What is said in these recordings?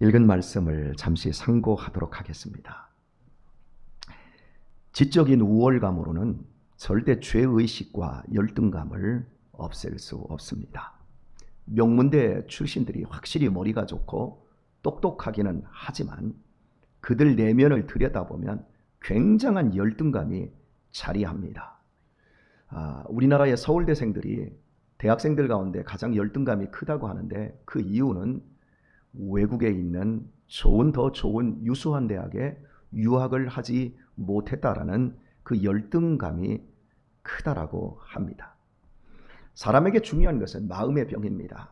읽은 말씀을 잠시 상고하도록 하겠습니다. 지적인 우월감으로는 절대 죄의식과 열등감을 없앨 수 없습니다. 명문대 출신들이 확실히 머리가 좋고 똑똑하기는 하지만 그들 내면을 들여다보면 굉장한 열등감이 자리합니다. 우리나라의 서울대생들이 대학생들 가운데 가장 열등감이 크다고 하는데 그 이유는 외국에 있는 더 좋은 유수한 대학에 유학을 하지 못했다라는 그 열등감이 크다라고 합니다. 사람에게 중요한 것은 마음의 병입니다.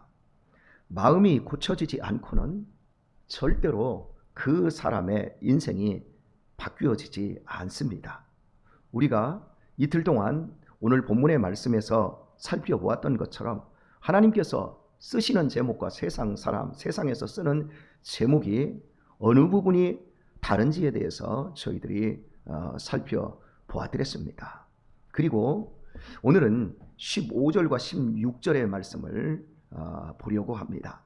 마음이 고쳐지지 않고는 절대로 그 사람의 인생이 바뀌어지지 않습니다. 우리가 이틀 동안 오늘 본문의 말씀에서 살펴보았던 것처럼 하나님께서 쓰시는 제목과 세상에서 쓰는 제목이 어느 부분이 다른지에 대해서 저희들이 살펴보았습니다. 그리고 오늘은 15절과 16절의 말씀을 보려고 합니다.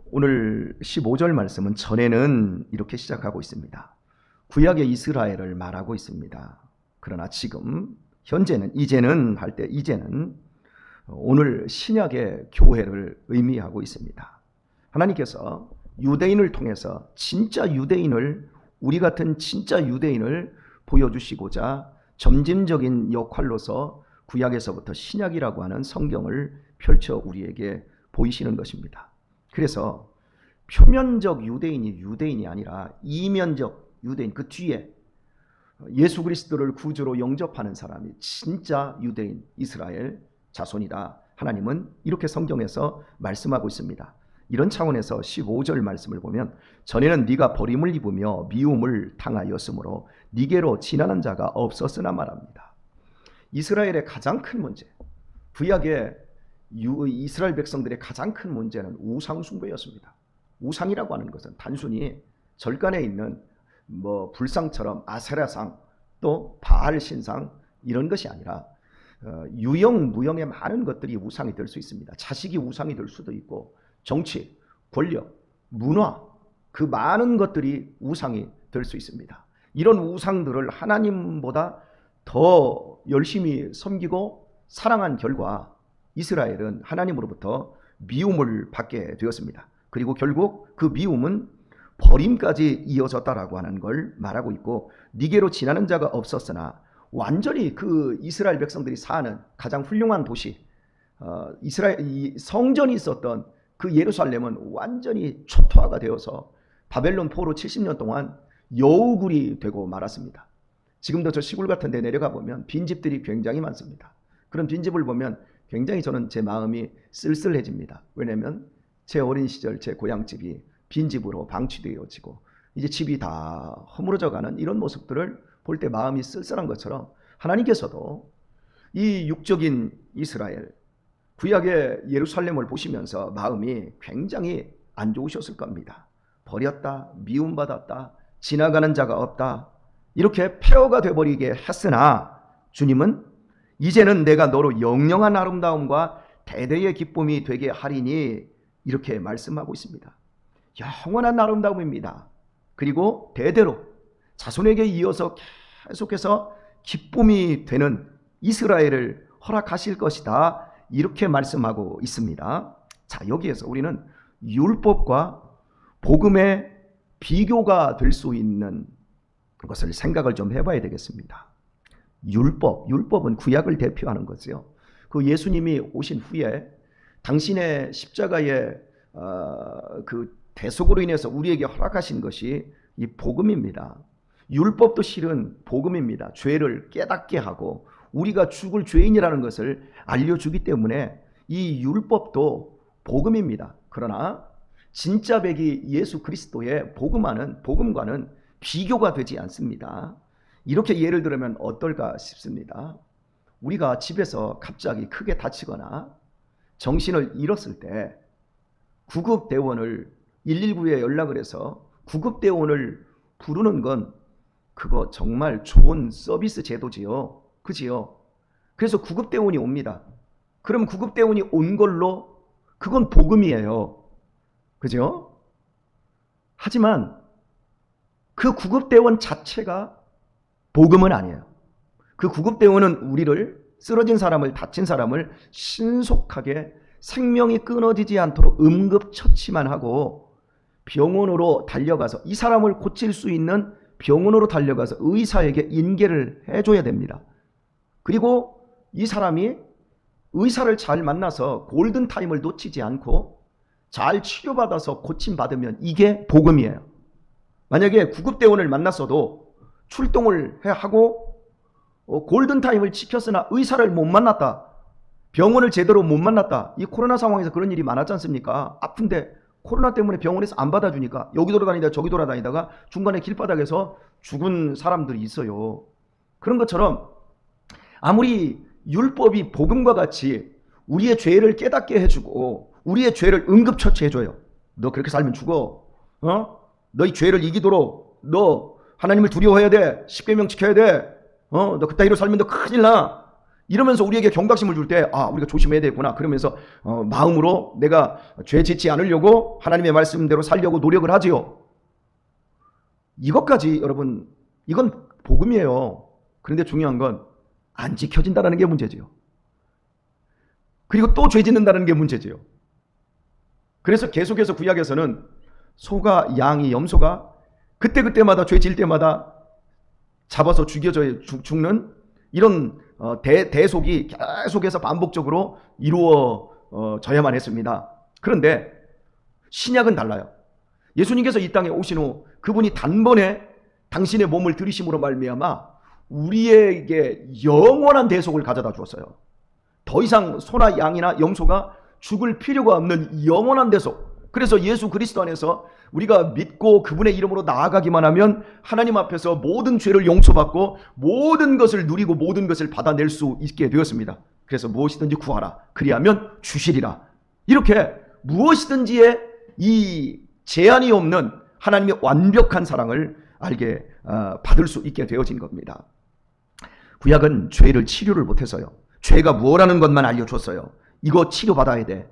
오늘 15절 말씀은 전에는 이렇게 시작하고 있습니다. 구약의 이스라엘을 말하고 있습니다. 그러나 지금 현재는 이제는 오늘 신약의 교회를 의미하고 있습니다. 하나님께서 유대인을 통해서 우리 같은 진짜 유대인을 보여주시고자 점진적인 역할로서 구약에서부터 신약이라고 하는 성경을 펼쳐 우리에게 보이시는 것입니다. 그래서 표면적 유대인이 아니라 이면적 유대인, 그 뒤에 예수 그리스도를 구주로 영접하는 사람이 진짜 유대인, 이스라엘 자손이다. 하나님은 이렇게 성경에서 말씀하고 있습니다. 이런 차원에서 15절 말씀을 보면 전에는 네가 버림을 입으며 미움을 당하였으므로 네게로 지나는 자가 없었으나 말합니다. 이스라엘의 가장 큰 문제, 구약의 이스라엘 백성들의 가장 큰 문제는 우상 숭배였습니다. 우상이라고 하는 것은 단순히 절간에 있는 불상처럼 아세라상 또 바알 신상 이런 것이 아니라 유형 무형의 많은 것들이 우상이 될 수 있습니다. 자식이 우상이 될 수도 있고 정치, 권력, 문화, 그 많은 것들이 우상이 될 수 있습니다. 이런 우상들을 하나님보다 더 열심히 섬기고 사랑한 결과 이스라엘은 하나님으로부터 미움을 받게 되었습니다. 그리고 결국 그 미움은 버림까지 이어졌다라고 하는 걸 말하고 있고, 니게로 지나는 자가 없었으나 완전히 그 이스라엘 백성들이 사는 가장 훌륭한 도시, 이스라엘 성전이 있었던 그 예루살렘은 완전히 초토화가 되어서 바벨론 포로 70년 동안 여우굴이 되고 말았습니다. 지금도 저 시골 같은 데 내려가 보면 빈집들이 굉장히 많습니다. 그런 빈집을 보면 굉장히 저는 제 마음이 쓸쓸해집니다. 왜냐하면 제 어린 시절 제 고향집이 빈집으로 방치되어지고 이제 집이 다 허물어져가는 이런 모습들을 볼 때 마음이 쓸쓸한 것처럼 하나님께서도 이 육적인 이스라엘, 구약의 예루살렘을 보시면서 마음이 굉장히 안 좋으셨을 겁니다. 버렸다, 미움받았다, 지나가는 자가 없다, 이렇게 폐허가 되어버리게 했으나 주님은 이제는 내가 너로 영영한 아름다움과 대대의 기쁨이 되게 하리니 이렇게 말씀하고 있습니다. 영원한 아름다움입니다. 그리고 대대로 자손에게 이어서 계속해서 기쁨이 되는 이스라엘을 허락하실 것이다, 이렇게 말씀하고 있습니다. 자, 여기에서 우리는 율법과 복음의 비교가 될 수 있는 것을 생각을 좀 해봐야 되겠습니다. 율법은 구약을 대표하는 거죠. 그 예수님이 오신 후에 당신의 십자가의 그 대속으로 인해서 우리에게 허락하신 것이 이 복음입니다. 율법도 실은 복음입니다. 죄를 깨닫게 하고 우리가 죽을 죄인이라는 것을 알려주기 때문에 이 율법도 복음입니다. 그러나 진짜 백이 예수 그리스도의 복음과는 비교가 되지 않습니다. 이렇게 예를 들면 어떨까 싶습니다. 우리가 집에서 갑자기 크게 다치거나 정신을 잃었을 때 구급대원을 119에 연락을 해서 구급대원을 부르는 건 그거 정말 좋은 서비스 제도지요. 그지요? 그래서 구급대원이 옵니다. 그럼 구급대원이 온 걸로 그건 복음이에요. 그죠? 하지만 그 구급대원 자체가 복음은 아니에요. 그 구급대원은 우리를, 쓰러진 사람을, 다친 사람을 신속하게 생명이 끊어지지 않도록 응급처치만 하고 병원으로 달려가서 이 사람을 고칠 수 있는 병원으로 달려가서 의사에게 인계를 해줘야 됩니다. 그리고 이 사람이 의사를 잘 만나서 골든타임을 놓치지 않고 잘 치료받아서 고침받으면 이게 복음이에요. 만약에 구급대원을 만났어도 출동을 하고 골든타임을 지켰으나 의사를 못 만났다, 병원을 제대로 못 만났다. 이 코로나 상황에서 그런 일이 많았지 않습니까? 아픈데 코로나 때문에 병원에서 안 받아주니까 여기 돌아다니다 저기 돌아다니다가 중간에 길바닥에서 죽은 사람들이 있어요. 그런 것처럼 아무리 율법이 복음과 같이 우리의 죄를 깨닫게 해주고 우리의 죄를 응급처치해줘요. 너 그렇게 살면 죽어. 너희 죄를 이기도록 너 하나님을 두려워해야 돼. 십계명 지켜야 돼. 너 그따위로 살면 너 큰일 나. 이러면서 우리에게 경각심을 줄 때 우리가 조심해야 되겠구나. 그러면서 마음으로 내가 죄 짓지 않으려고 하나님의 말씀대로 살려고 노력을 하지요. 이것까지 여러분, 이건 복음이에요. 그런데 중요한 건 안 지켜진다는 게 문제지요. 그리고 또 죄 짓는다는 게 문제지요. 그래서 계속해서 구약에서는 소가, 양이, 염소가 그때마다 죄 질 때마다 잡아서 죽는 이런 대속이 계속해서 반복적으로 이루어져야만 했습니다. 그런데 신약은 달라요. 예수님께서 이 땅에 오신 후 그분이 단번에 당신의 몸을 들이심으로 말미암아 우리에게 영원한 대속을 가져다 주었어요. 더 이상 소나 양이나 염소가 죽을 필요가 없는 영원한 대속. 그래서 예수 그리스도 안에서 우리가 믿고 그분의 이름으로 나아가기만 하면 하나님 앞에서 모든 죄를 용서받고 모든 것을 누리고 모든 것을 받아낼 수 있게 되었습니다. 그래서 무엇이든지 구하라. 그리하면 주시리라. 이렇게 무엇이든지에 이 제한이 없는 하나님의 완벽한 사랑을 알게 받을 수 있게 되어진 겁니다. 구약은 죄를 치료를 못해서요. 죄가 무엇라는 것만 알려줬어요. 이거 치료받아야 돼.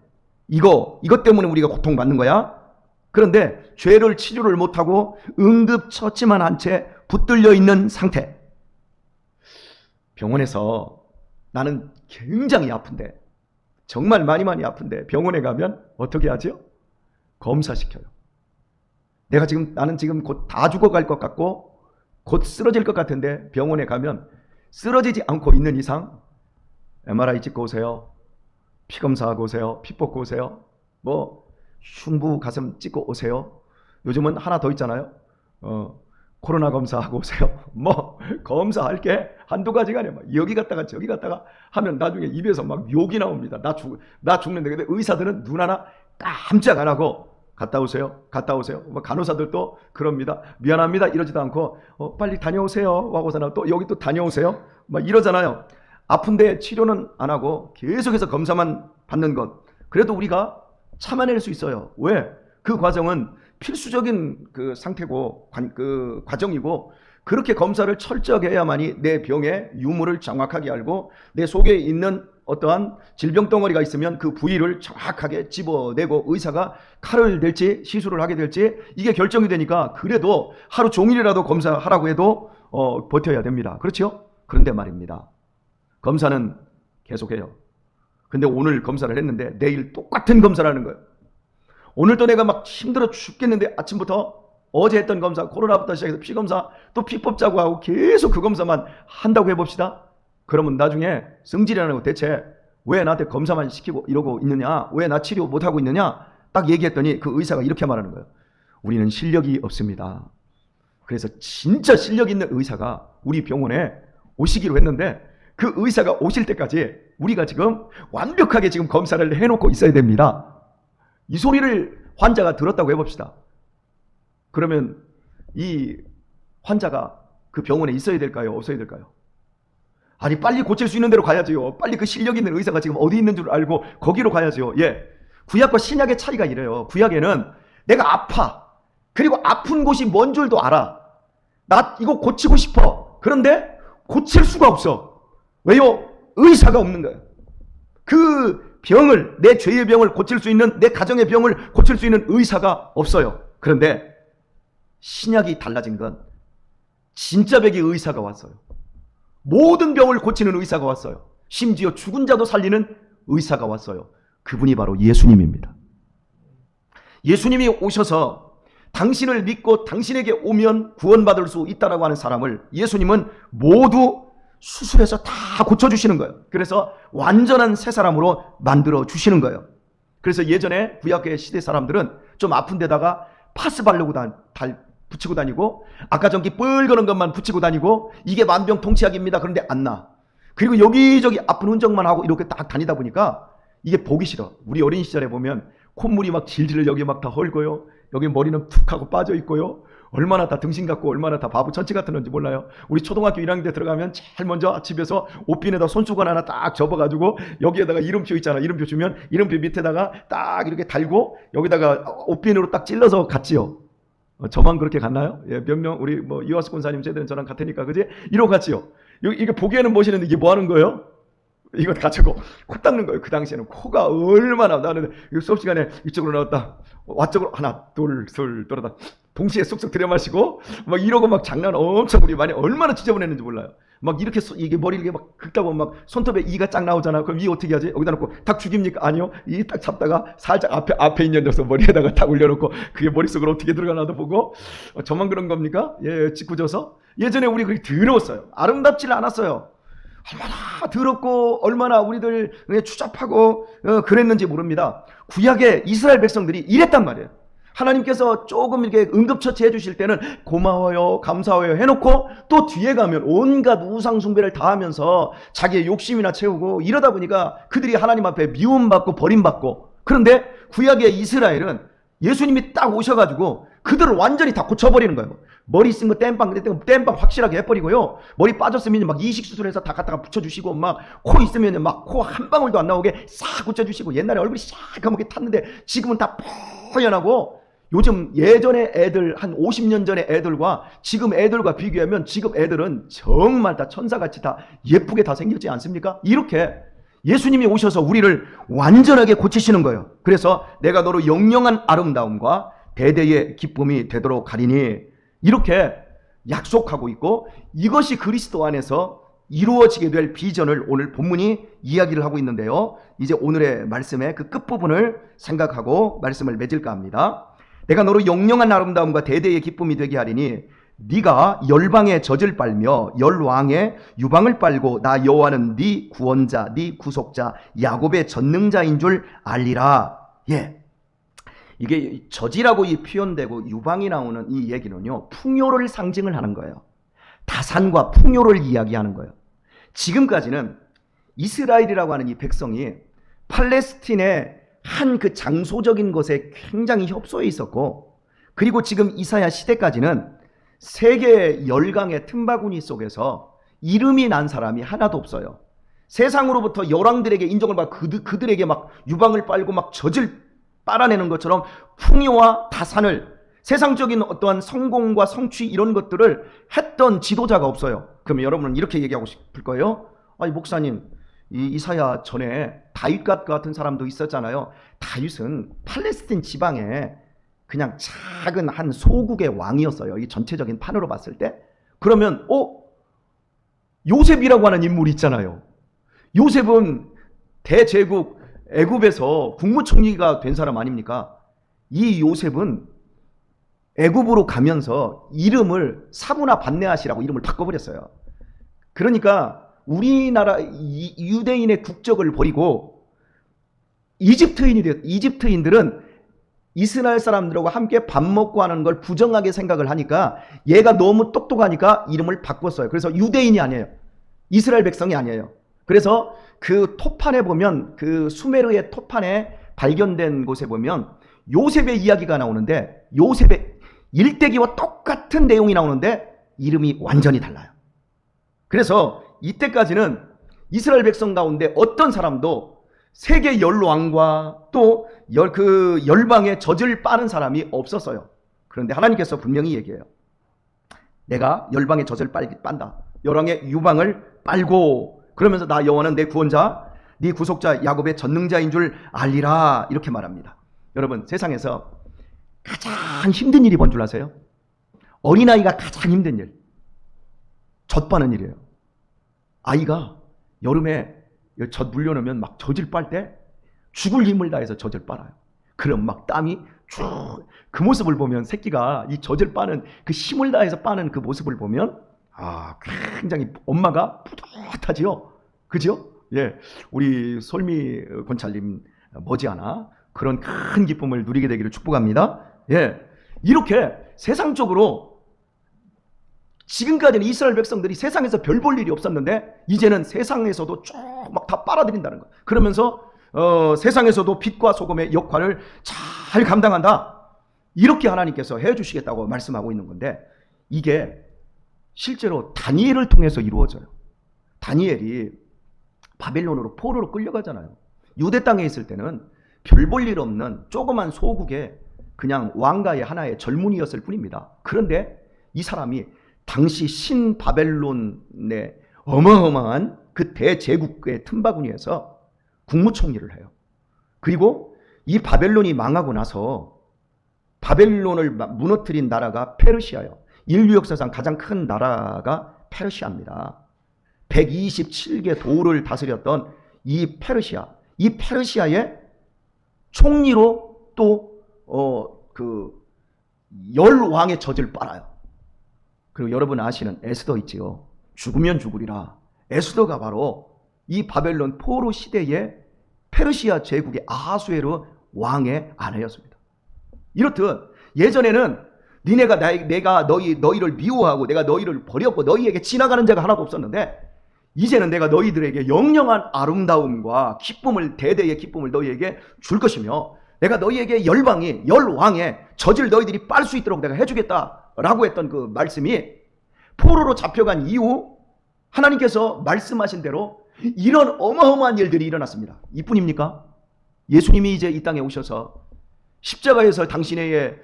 이것 때문에 우리가 고통받는 거야. 그런데 죄를 치료를 못하고 응급처치만 한 채 붙들려 있는 상태. 병원에서 나는 굉장히 아픈데, 정말 많이 아픈데 병원에 가면 어떻게 하죠? 검사시켜요. 나는 지금 곧 다 죽어갈 것 같고 곧 쓰러질 것 같은데 병원에 가면 쓰러지지 않고 있는 이상 MRI 찍고 오세요. 피검사하고 오세요. 피 뽑고 오세요. 흉부 가슴 찍고 오세요. 요즘은 하나 더 있잖아요. 코로나 검사하고 오세요. 검사할 게 한두 가지가 아니에요. 여기 갔다가 저기 갔다가 하면 나중에 입에서 막 욕이 나옵니다. 나 죽는데. 근데 의사들은 눈 하나 깜짝 안 하고 갔다 오세요. 간호사들도 그럽니다. 미안합니다. 이러지도 않고 빨리 다녀오세요. 하고서는 또 여기 또 다녀오세요. 이러잖아요. 아픈데 치료는 안 하고 계속해서 검사만 받는 것. 그래도 우리가 참아낼 수 있어요. 왜? 그 과정은 필수적인 그 상태고 그 과정이고 그렇게 검사를 철저하게 해야만이 내 병의 유무를 정확하게 알고 내 속에 있는 어떠한 질병 덩어리가 있으면 그 부위를 정확하게 집어내고 의사가 칼을 댈지 시술을 하게 될지 이게 결정이 되니까 그래도 하루 종일이라도 검사하라고 해도 버텨야 됩니다. 그렇죠? 그런데 말입니다. 검사는 계속해요. 근데 오늘 검사를 했는데 내일 똑같은 검사를 하는 거예요. 오늘도 내가 막 힘들어 죽겠는데 아침부터 어제 했던 검사, 코로나부터 시작해서 피검사, 또 피 뽑자고 하고 계속 그 검사만 한다고 해봅시다. 그러면 나중에 성질이 나고 대체 왜 나한테 검사만 시키고 이러고 있느냐? 왜 나 치료 못하고 있느냐? 딱 얘기했더니 그 의사가 이렇게 말하는 거예요. 우리는 실력이 없습니다. 그래서 진짜 실력 있는 의사가 우리 병원에 오시기로 했는데 그 의사가 오실 때까지 우리가 지금 완벽하게 지금 검사를 해놓고 있어야 됩니다. 이 소리를 환자가 들었다고 해봅시다. 그러면 이 환자가 그 병원에 있어야 될까요? 없어야 될까요? 아니 빨리 고칠 수 있는 데로 가야지요. 빨리 그 실력 있는 의사가 지금 어디 있는 줄 알고 거기로 가야지요. 구약과 신약의 차이가 이래요. 구약에는 내가 아파. 그리고 아픈 곳이 뭔 줄도 알아. 나 이거 고치고 싶어. 그런데 고칠 수가 없어. 왜요? 의사가 없는 거예요. 그 병을, 내 죄의 병을 고칠 수 있는, 내 가정의 병을 고칠 수 있는 의사가 없어요. 그런데 신약이 달라진 건 진짜 백의 의사가 왔어요. 모든 병을 고치는 의사가 왔어요. 심지어 죽은 자도 살리는 의사가 왔어요. 그분이 바로 예수님입니다. 예수님이 오셔서 당신을 믿고 당신에게 오면 구원받을 수 있다라고 하는 사람을 예수님은 모두 수술해서 다 고쳐주시는 거예요. 그래서 완전한 새 사람으로 만들어 주시는 거예요. 그래서 예전에 구약의 시대 사람들은 좀 아픈 데다가 파스 바르고 붙이고 다니고 아까전기 뻘거는 것만 붙이고 다니고 이게 만병통치약입니다. 그런데 안 나. 그리고 여기저기 아픈 흔적만 하고 이렇게 딱 다니다 보니까 이게 보기 싫어. 우리 어린 시절에 보면 콧물이 막 질질 여기 막 다 헐고요. 여기 머리는 툭 하고 빠져 있고요. 얼마나 다 등신 같고 얼마나 다 바보 천치 같았는지 몰라요. 우리 초등학교 1학년 때 들어가면 제일 먼저 집에서 옷핀에다 손수건 하나 딱 접어가지고 여기에다가 이름표 있잖아. 이름표 주면 이름표 밑에다가 딱 이렇게 달고 여기다가 옷핀으로 딱 찔러서 갔지요. 저만 그렇게 갔나요? 예, 몇 명 우리 뭐 이화수 권사님 세대는 저랑 같으니까 그지? 이러고 갔지요. 이게 보기에는 멋있는데 이게 뭐 하는 거예요? 이거 가지고 코 닦는 거예요. 그 당시에는 코가 얼마나 나는 수업 시간에 이쪽으로 나왔다 와쪽으로 하나 둘 돌아다 동시에 쏙쏙 들여마시고 막 이러고 막 장난 엄청 우리 많이 얼마나 지저분했는지 몰라요. 막 이렇게 이게 머리를 이렇게 막 긁다고 막 손톱에 이가 쫙 나오잖아. 그럼 이 어떻게 하지? 여기다 놓고 닭 죽입니까? 아니요. 이 딱 잡다가 살짝 앞에 있는 녀석 머리에다가 딱 올려놓고 그게 머릿속으로 어떻게 들어가나도 보고 저만 그런 겁니까? 예, 짓궂어서 예전에 우리 그렇게 더러웠어요. 아름답지를 않았어요. 얼마나 더럽고 얼마나 우리들 추잡하고 그랬는지 모릅니다. 구약의 이스라엘 백성들이 이랬단 말이에요. 하나님께서 조금 이렇게 응급처치 해주실 때는 고마워요 감사해요 해놓고 또 뒤에 가면 온갖 우상숭배를 다 하면서 자기의 욕심이나 채우고 이러다 보니까 그들이 하나님 앞에 미움받고 버림받고, 그런데 구약의 이스라엘은 예수님이 딱 오셔가지고 그들을 완전히 다 고쳐버리는 거예요. 머리 쓴 거 땜빵 확실하게 해버리고요. 머리 빠졌으면 막 이식 수술해서 다 갖다가 붙여주시고, 막 코 있으면 막 코 한 방울도 안 나오게 싹 고쳐주시고, 옛날에 얼굴이 새까맣게 탔는데 지금은 다 뽀연하고, 요즘 예전에 애들 한 50년 전에 애들과 지금 애들과 비교하면 지금 애들은 정말 다 천사같이 다 예쁘게 다 생겼지 않습니까? 이렇게 예수님이 오셔서 우리를 완전하게 고치시는 거예요. 그래서 내가 너로 영영한 아름다움과 대대의 기쁨이 되도록 하리니 이렇게 약속하고 있고, 이것이 그리스도 안에서 이루어지게 될 비전을 오늘 본문이 이야기를 하고 있는데요. 이제 오늘의 말씀의 그 끝부분을 생각하고 말씀을 맺을까 합니다. 내가 너로 영영한 아름다움과 대대의 기쁨이 되게 하리니 네가 열방의 젖을 빨며 열왕의 유방을 빨고 나 여호와는 네 구원자 네 구속자 야곱의 전능자인 줄 알리라. 예, 이게 젖이라고 표현되고 유방이 나오는 이 얘기는요, 풍요를 상징을 하는 거예요. 다산과 풍요를 이야기하는 거예요. 지금까지는 이스라엘이라고 하는 이 백성이 팔레스틴의 한 그 장소적인 것에 굉장히 협소해 있었고, 그리고 지금 이사야 시대까지는 세계 열강의 틈바구니 속에서 이름이 난 사람이 하나도 없어요. 세상으로부터 열왕들에게 인정을 받고 그들에게 막 유방을 빨고 막 젖을 빨아내는 것처럼 풍요와 다산을, 세상적인 어떠한 성공과 성취 이런 것들을 했던 지도자가 없어요. 그러면 여러분은 이렇게 얘기하고 싶을 거예요. 아니 목사님, 이사야 전에 다윗과 같은 사람도 있었잖아요. 다윗은 팔레스틴 지방에 그냥 작은 한 소국의 왕이었어요. 이 전체적인 판으로 봤을 때. 그러면 요셉이라고 하는 인물이 있잖아요. 요셉은 대제국 애굽에서 국무총리가 된 사람 아닙니까? 이 요셉은 애굽으로 가면서 이름을 사부나 반네앗이라고 이름을 바꿔버렸어요. 그러니까 우리나라 유대인의 국적을 버리고 이집트인들은 이스라엘 사람들하고 함께 밥 먹고 하는 걸 부정하게 생각을 하니까 얘가 너무 똑똑하니까 이름을 바꿨어요. 그래서 유대인이 아니에요. 이스라엘 백성이 아니에요. 그래서 그 토판에 보면, 그 수메르의 토판에 발견된 곳에 보면 요셉의 이야기가 나오는데, 요셉의 일대기와 똑같은 내용이 나오는데 이름이 완전히 달라요. 그래서 이때까지는 이스라엘 백성 가운데 어떤 사람도 세계 열왕과 또 그 열방의 젖을 빠는 사람이 없었어요. 그런데 하나님께서 분명히 얘기해요. 내가 열방의 젖을 빤다. 열왕의 유방을 빨고, 그러면서 나 여호와는 내 구원자 네 구속자 야곱의 전능자인 줄 알리라, 이렇게 말합니다. 여러분, 세상에서 가장 힘든 일이 뭔 줄 아세요? 어린아이가 가장 힘든 일, 젖 빠는 일이에요. 아이가 여름에 젖 물려놓으면 막 젖을 빨 때 죽을 힘을 다해서 젖을 빨아요. 그럼 막 땀이 쭉, 그 모습을 보면 새끼가 이 젖을 빠는 그 힘을 다해서 빠는 그 모습을 보면 굉장히 엄마가 뿌듯하지요. 그죠? 예, 우리 솔미 권찰님 머지않아 그런 큰 기쁨을 누리게 되기를 축복합니다. 예, 이렇게 세상적으로 지금까지는 이스라엘 백성들이 세상에서 별 볼 일이 없었는데 이제는 세상에서도 쭉 막 다 빨아들인다는 거예요. 그러면서 세상에서도 빛과 소금의 역할을 잘 감당한다. 이렇게 하나님께서 해주시겠다고 말씀하고 있는 건데 이게 실제로 다니엘을 통해서 이루어져요. 다니엘이 바벨론으로 포로로 끌려가잖아요. 유대 땅에 있을 때는 별 볼 일 없는 조그만 소국에 그냥 왕가의 하나의 젊은이였을 뿐입니다. 그런데 이 사람이 당시 신바벨론의 어마어마한 그 대제국의 틈바구니에서 국무총리를 해요. 그리고 이 바벨론이 망하고 나서 바벨론을 무너뜨린 나라가 페르시아예요. 인류 역사상 가장 큰 나라가 페르시아입니다. 127개 도를 다스렸던 이 페르시아의 총리로 또 열왕의 젖을 빨아요. 그리고 여러분 아시는 에스더 있지요. 죽으면 죽으리라. 에스더가 바로 이 바벨론 포로 시대의 페르시아 제국의 아하수에르 왕의 아내였습니다. 이렇듯 예전에는 내가 너희를 미워하고 내가 너희를 버렸고 너희에게 지나가는 자가 하나도 없었는데 이제는 내가 너희들에게 영영한 아름다움과 기쁨을, 대대의 기쁨을 너희에게 줄 것이며 내가 너희에게 열왕의 젖을 너희들이 빨 수 있도록 내가 해주겠다라고 했던 그 말씀이 포로로 잡혀간 이후 하나님께서 말씀하신 대로 이런 어마어마한 일들이 일어났습니다. 이뿐입니까? 예수님이 이제 이 땅에 오셔서 십자가에서 당신의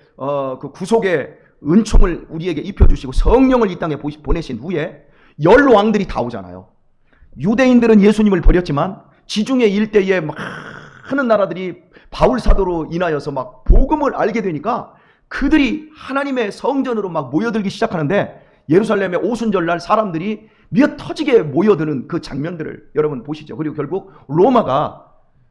그 구속의 은총을 우리에게 입혀주시고 성령을 이 땅에 보내신 후에 열왕들이 다 오잖아요. 유대인들은 예수님을 버렸지만 지중해 일대에 많은 나라들이 바울 사도로 인하여서 막 복음을 알게 되니까 그들이 하나님의 성전으로 막 모여들기 시작하는데 예루살렘의 오순절날 사람들이 미어터지게 모여드는 그 장면들을 여러분 보시죠. 그리고 결국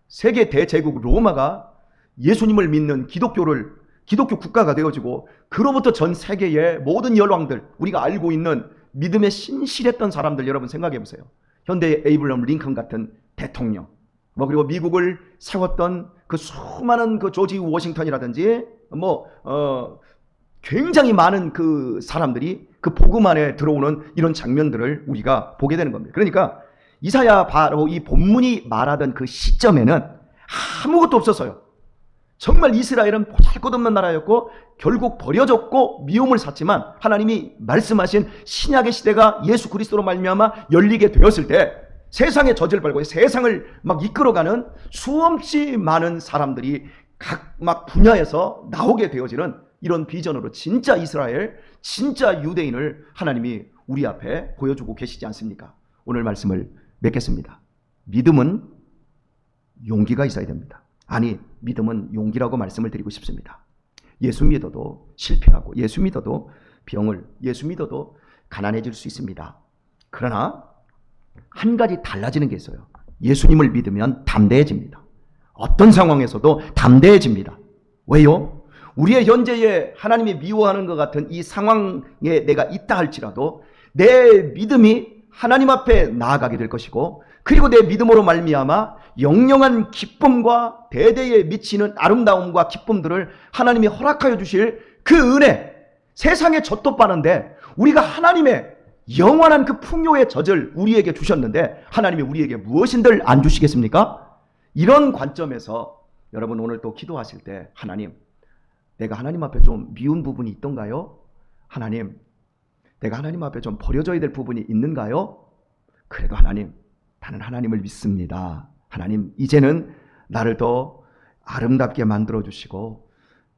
세계 대제국 로마가 예수님을 믿는 기독교 국가가 되어지고 그로부터 전 세계의 모든 열왕들, 우리가 알고 있는 믿음에 신실했던 사람들 여러분 생각해 보세요. 현대의 에이블럼 링컨 같은 대통령, 그리고 미국을 세웠던 그 수많은 그 조지 워싱턴이라든지 굉장히 많은 그 사람들이 그 복음 안에 들어오는 이런 장면들을 우리가 보게 되는 겁니다. 그러니까 이사야 바로 이 본문이 말하던 그 시점에는 아무것도 없었어요. 정말 이스라엘은 보잘것없는 나라였고 결국 버려졌고 미움을 샀지만 하나님이 말씀하신 신약의 시대가 예수 그리스도로 말미암아 열리게 되었을 때 세상의 젖을 빨고 세상을 막 이끌어가는 수없이 많은 사람들이 각 분야에서 나오게 되어지는 이런 비전으로 진짜 이스라엘, 진짜 유대인을 하나님이 우리 앞에 보여주고 계시지 않습니까? 오늘 말씀을 맺겠습니다. 믿음은 용기가 있어야 됩니다. 아니, 믿음은 용기라고 말씀을 드리고 싶습니다. 예수 믿어도 실패하고 예수 믿어도 예수 믿어도 가난해질 수 있습니다. 그러나 한 가지 달라지는 게 있어요. 예수님을 믿으면 담대해집니다. 어떤 상황에서도 담대해집니다. 왜요? 우리의 현재의 하나님이 미워하는 것 같은 이 상황에 내가 있다 할지라도 내 믿음이 하나님 앞에 나아가게 될 것이고 그리고 내 믿음으로 말미암아 영영한 기쁨과 대대에 미치는 아름다움과 기쁨들을 하나님이 허락하여 주실 그 은혜, 세상에 젖도 빠는데 우리가 하나님의 영원한 그 풍요의 젖을 우리에게 주셨는데 하나님이 우리에게 무엇인들 안 주시겠습니까? 이런 관점에서 여러분 오늘 또 기도하실 때 하나님, 내가 하나님 앞에 좀 미운 부분이 있던가요? 하나님, 내가 하나님 앞에 좀 버려져야 될 부분이 있는가요? 그래도 하나님, 나는 하나님을 믿습니다. 하나님, 이제는 나를 더 아름답게 만들어주시고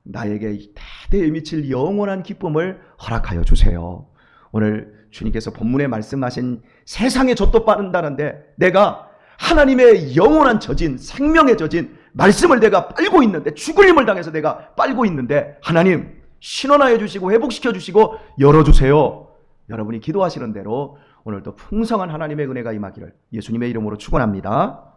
나에게 대대에 미칠 영원한 기쁨을 허락하여 주세요. 오늘 주님께서 본문에 말씀하신 세상에 젖도 빠른다는데 내가 하나님의 영원한 젖인, 생명의 젖인 말씀을 내가 빨고 있는데, 죽을 힘을 당해서 내가 빨고 있는데 하나님, 신원하여 주시고 회복시켜 주시고 열어주세요. 여러분이 기도하시는 대로 오늘도 풍성한 하나님의 은혜가 임하기를 예수님의 이름으로 축원합니다.